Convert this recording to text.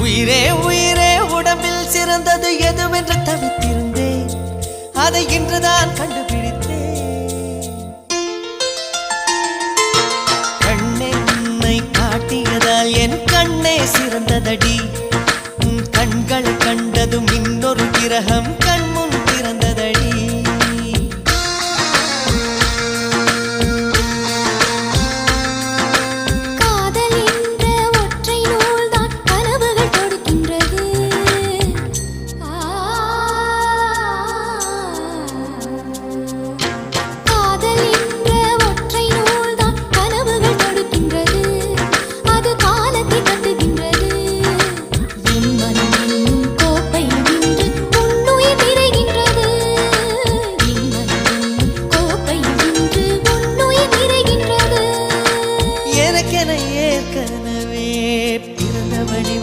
உயிரே உயிரே உடம்பில் சிறந்தது எதுவென்று தவித்திருந்தேன், அதை இன்றுதான் கண்டுபிடித்தேன். கண்ணென்னை காட்டியதால் என் கண்ணே சிறந்ததடி.